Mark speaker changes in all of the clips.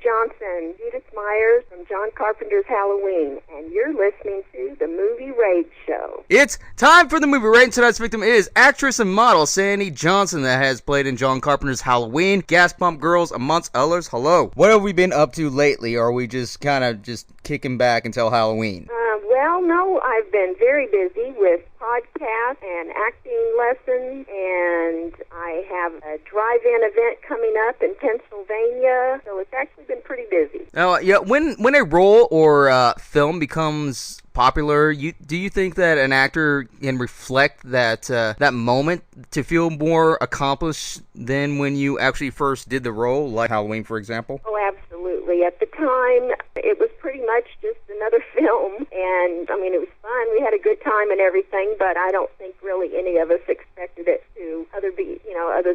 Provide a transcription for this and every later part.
Speaker 1: Johnson, Judith Myers from John Carpenter's Halloween, and you're listening to The Movie Rage Show.
Speaker 2: It's time for The Movie Rage. Tonight's victim is actress and model Sandy Johnson that has played in John Carpenter's Halloween, Gas Pump Girls, amongst others. Hello. What have we been up to lately, or are we just kind of just kicking back until Halloween?
Speaker 1: Well, no, I've been very busy with podcasts and acting lessons, and I have a drive-in event coming up in Pennsylvania, so it's actually been pretty busy.
Speaker 2: Yeah, when a role or film becomes popular, do you think that an actor can reflect that moment to feel more accomplished than when you actually first did the role, like Halloween, for example?
Speaker 1: Oh, absolutely. At the time, it was pretty much just another film, and I mean, it was fun. We had a good time and everything, but I don't think really any of us expected it to other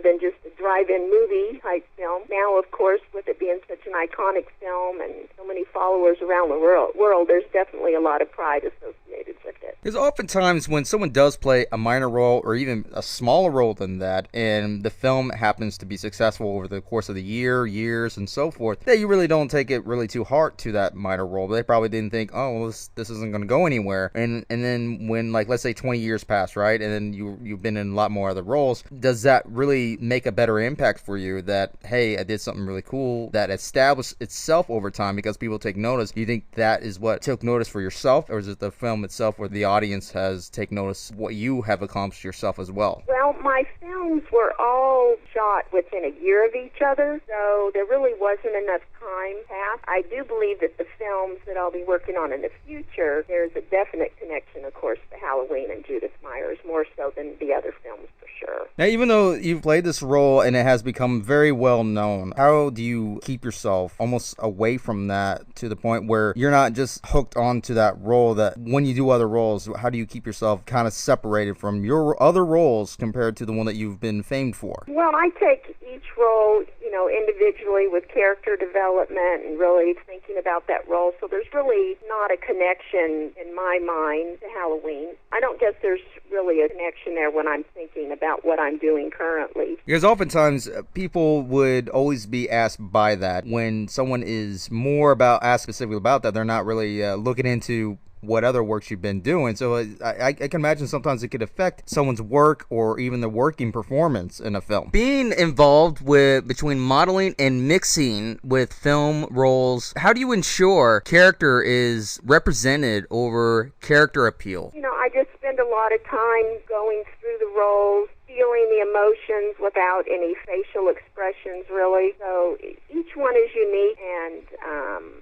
Speaker 1: than just a drive-in movie type film. Now, of course, with it being such an iconic film and so many followers around the world, there's definitely a lot of pride associated with it.
Speaker 2: There's oftentimes when someone does play a minor role or even a smaller role than that, and the film happens to be successful over the course of the years, and so forth, that you really don't take it really too hard to that minor role. They probably didn't think, oh, well, this isn't going to go anywhere. And then when, like, let's say 20 years pass, right, and then you've been in a lot more other roles, does that really make a better impact for you that, hey, I did something really cool that established itself over time because people take notice? Do you think that is what took notice for yourself, or is it the film itself where the audience has taken notice what you have accomplished yourself as well?
Speaker 1: Well, my films were all shot within a year of each other, so there really wasn't enough time passed. I do believe that the films that I'll be working on in the future, there's a definite connection, of course, to Halloween and Judith Myers, more so than the other films for sure.
Speaker 2: Now, even though you've played this role and it has become very well known, how do you keep yourself almost away from that to the point where you're not just hooked onto that role, that when you do other roles, how do you keep yourself kind of separated from your other roles compared to the one that you've been famed for?
Speaker 1: Well, I take each role, individually with character development and really thinking about that role. So there's really not a connection in my mind to Halloween. I don't guess there's really a connection there when I'm thinking about what I'm doing currently.
Speaker 2: Because oftentimes people would always be asked by that. When someone is more asked specifically about that, they're not really looking into what other works you've been doing. So I can imagine sometimes it could affect someone's work or even the working performance in a film. Being involved between modeling and mixing with film roles, how do you ensure character is represented over character appeal?
Speaker 1: I just spend a lot of time going through the roles, feeling the emotions without any facial expressions, really. So each one is unique, and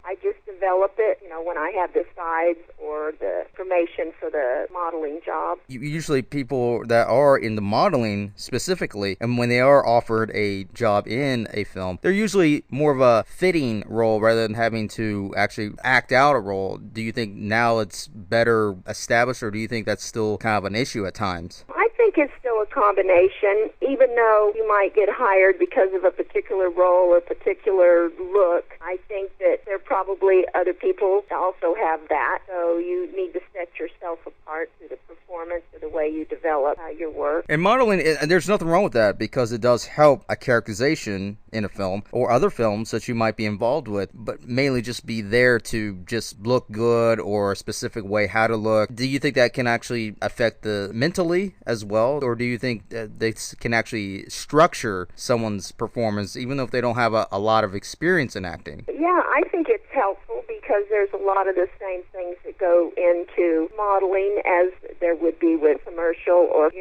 Speaker 1: I just develop it, when I have the sides or the information for the modeling job.
Speaker 2: Usually people that are in the modeling specifically, and when they are offered a job in a film, they're usually more of a fitting role rather than having to actually act out a role. Do you think now it's better established, or do you think that's still kind of an issue at times?
Speaker 1: I think it's still a combination, even though you might get hired because of a particular role or particular look. I think that there are probably other people that also have that, so you need to set yourself apart through the performance or the way you develop your work.
Speaker 2: And modeling, and there's nothing wrong with that because it does help a characterization in a film or other films that you might be involved with, but mainly just be there to just look good or a specific way how to look. Do you think that can actually affect the mentally as well, or do you think that they can actually structure someone's performance even though if they don't have a lot of experience in acting?
Speaker 1: Yeah, I think it's helpful because there's a lot of the same things that go into modeling as there would be with commercial or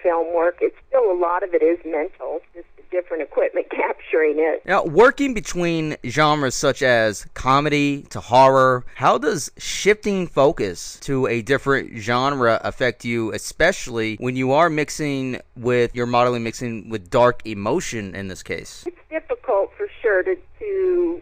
Speaker 1: film work. It's still, a lot of it is mental, just different equipment capturing it.
Speaker 2: Now, working between genres such as comedy to horror, how does shifting focus to a different genre affect you, especially when you are mixing with your modeling, mixing with dark emotion in this case?
Speaker 1: It's difficult for sure to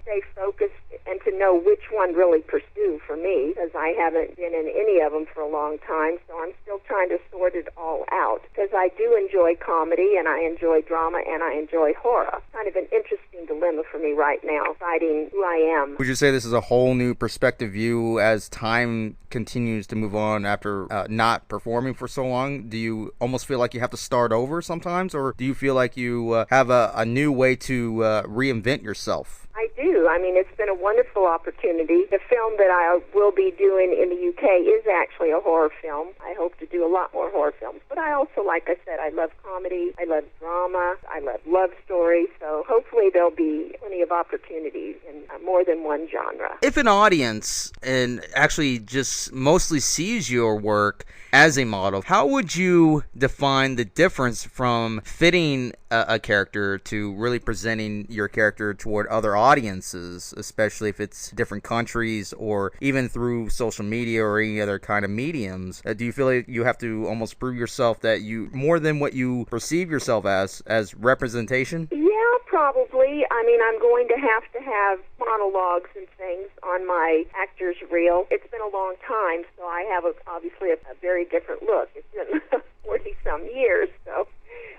Speaker 1: stay focused and to know which one really pursue for me, because I haven't been in any of them for a long time, so I'm still trying to sort it all out, because I do enjoy comedy, and I enjoy drama, and I enjoy horror. Kind of an interesting dilemma for me right now, deciding who I am.
Speaker 2: Would you say this is a whole new perspective view as time continues to move on after not performing for so long? Do you almost feel like you have to start over sometimes, or do you feel like you have a new way to reinvent yourself?
Speaker 1: I do. I mean, it's been a wonderful opportunity. The film that I will be doing in the UK is actually a horror film. I hope to do a lot more horror films. But I also, like I said, I love comedy, I love drama, I love stories. So hopefully there'll be plenty of opportunities in more than one genre.
Speaker 2: If an audience and actually just mostly sees your work as a model, how would you define the difference from fitting a character to really presenting your character toward other audiences, especially if it's different countries or even through social media or any other kind of mediums? Do you feel like you have to almost prove yourself that you more than what you perceive yourself as representation?
Speaker 1: Yeah, probably. I mean, I'm going to have monologues and things on my actor's reel. It's been a long time, so I have obviously a very different look. It's been 40-some years, so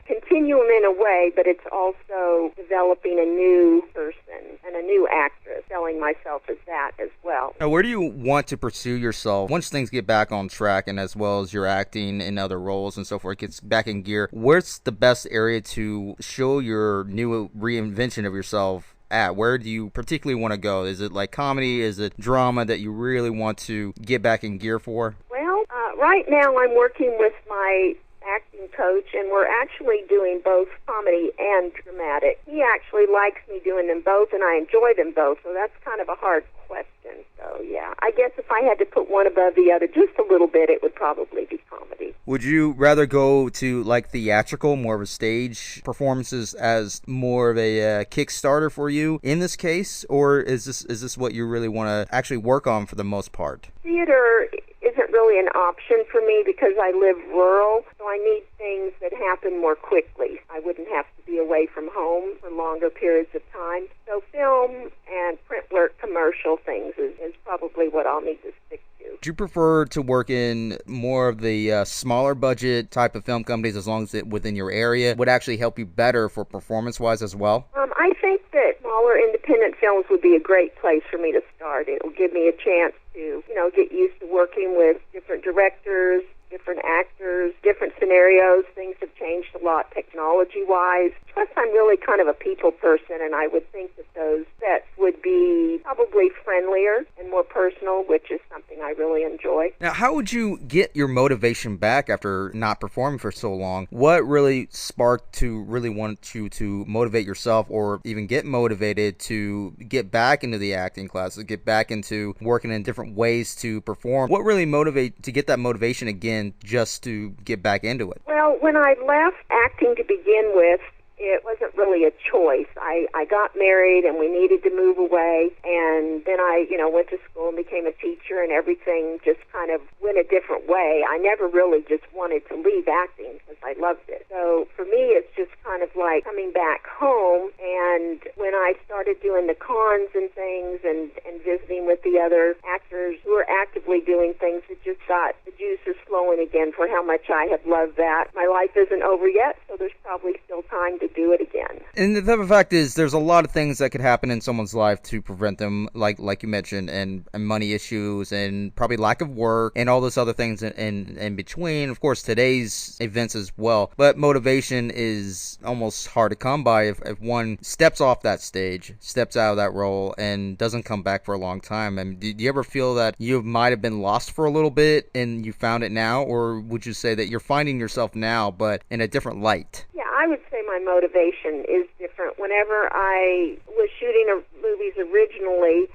Speaker 1: continuum in a way, but it's also developing a new person and a new actress, selling myself as that as well.
Speaker 2: Now, where do you want to pursue yourself once things get back on track, and as well as your acting in other roles and so forth gets back in gear? Where's the best area to show your new reinvention of yourself at? Where do you particularly want to go? Is it like comedy? Is it drama that you really want to get back in gear for?
Speaker 1: Well, right now I'm working with my acting coach, and we're actually doing both comedy and dramatic. He actually likes me doing them both, and I enjoy them both, so that's kind of a hard question. So, yeah, I guess if I had to put one above the other just a little bit, it would probably be comedy.
Speaker 2: Would you rather go to like theatrical, more of a stage performances as more of a Kickstarter for you in this case, or is this what you really want to actually work on for the most part?
Speaker 1: Theater isn't really an option for me because I live rural, so I need things that happen more quickly. I wouldn't have to be away from home for longer periods of time. So film and print work, commercial things is probably what I'll need to stick to.
Speaker 2: Do you prefer to work in more of the smaller budget type of film companies, as long as it within your area would actually help you better for performance-wise as well?
Speaker 1: I think that smaller independent films would be a great place for me to start. It'll give me a chance to, get used to working with different directors, different actors, different scenarios. Things have changed a lot technology-wise. Plus, I'm really kind of a people person, and I would think that those sets would be probably friendlier and more personal, which is something I really enjoy.
Speaker 2: Now, how would you get your motivation back after not performing for so long? What really sparked to really want you to motivate yourself, or even get motivated to get back into the acting classes, get back into working in different ways to perform? What really motivate to get that motivation again just to get back into it?
Speaker 1: Well, when I left acting to begin with, it wasn't really a choice. I got married and we needed to move away, and then I, went to school and became a teacher, and everything just kind of went a different way. I never really just wanted to leave acting because I loved it. So for me, it's just kind of like coming back home, and when I started doing the cons and things and visiting with the other actors who are actively doing things, it just got the juices flowing again for how much I have loved that. My life isn't over yet, so there's probably still time to do it again.
Speaker 2: And the fact is, there's a lot of things that could happen in someone's life to prevent them, like you mentioned, and money issues and probably lack of work and all those other things in between. Of course, today's events as well. But motivation is almost hard to come by if one steps off that stage, steps out of that role, and doesn't come back for a long time. And do you ever feel that you might have been lost for a little bit and you found it now, or would you say that you're finding yourself now, but in a different light?
Speaker 1: Yeah, I would say my motivation is different. Whenever I was shooting movies originally,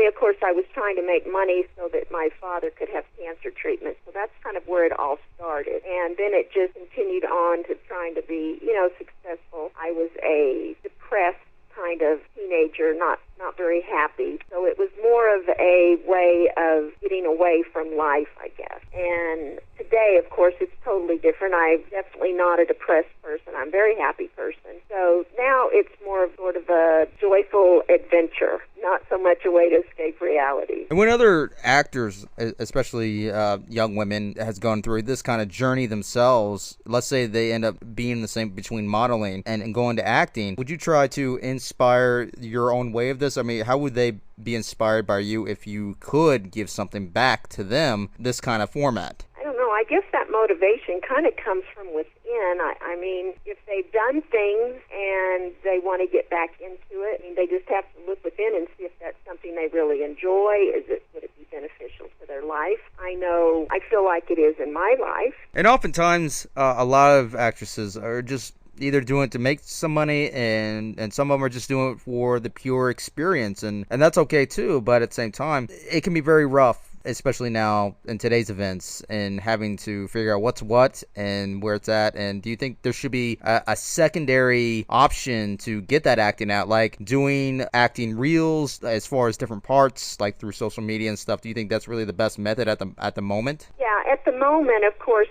Speaker 1: of course, I was trying to make money so that my father could have cancer treatment. So that's kind of where it all started. And then it just continued on to trying to be, successful. I was a depressed kind of teenager, not very happy. So it was more of a way of getting away from life, I guess. And today, of course, it's totally different. I'm definitely not a depressed person. I'm a very happy person. So now it's more of sort of a joyful adventure, not so much a way to escape reality.
Speaker 2: And when other actors, especially young women, has gone through this kind of journey themselves, let's say they end up being the same between modeling and going to acting, would you try to inspire your own way of this? I mean, how would they be inspired by you if you could give something back to them, this kind of format?
Speaker 1: I don't know. I guess that motivation kind of comes from within. in. I mean, if they've done things and they want to get back into it, I mean, they just have to look within and see if that's something they really enjoy. Would it be beneficial to their life? I feel like it is in my life.
Speaker 2: And oftentimes, a lot of actresses are just either doing it to make some money, and some of them are just doing it for the pure experience, and that's okay too. But at the same time, it can be very rough, especially now in today's events, and having to figure out what's what and where it's at. And do you think there should be a secondary option to get that acting out, like doing acting reels as far as different parts, like through social media and stuff? Do you think that's really the best method at the moment?
Speaker 1: Yeah, at the moment, of course,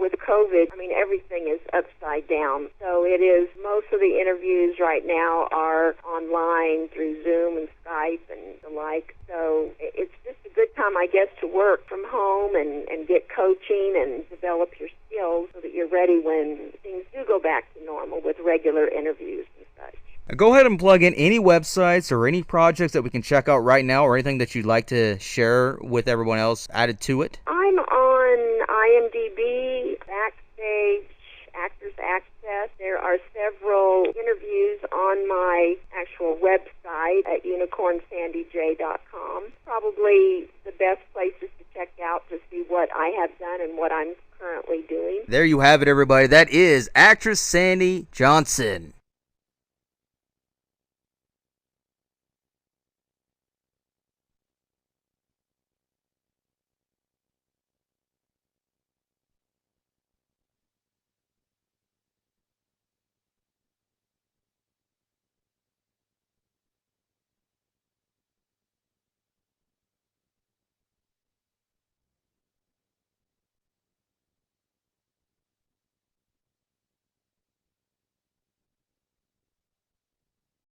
Speaker 1: with COVID, I mean, everything is upside down. So it is, most of the interviews right now are online through Zoom and Skype and the like. So it's just a good time, I guess, to work from home and get coaching and develop your skills so that you're ready when things do go back to normal with regular interviews and such.
Speaker 2: Go ahead and plug in any websites or any projects that we can check out right now, or anything that you'd like to share with everyone else added to it.
Speaker 1: I'm on IMDb, Backstage, Actors Access. There are several interviews on my actual website at unicornsandyj.com. Probably the best places to check out to see what I have done and what I'm currently doing.
Speaker 2: There you have it, everybody. That is actress Sandy Johnson.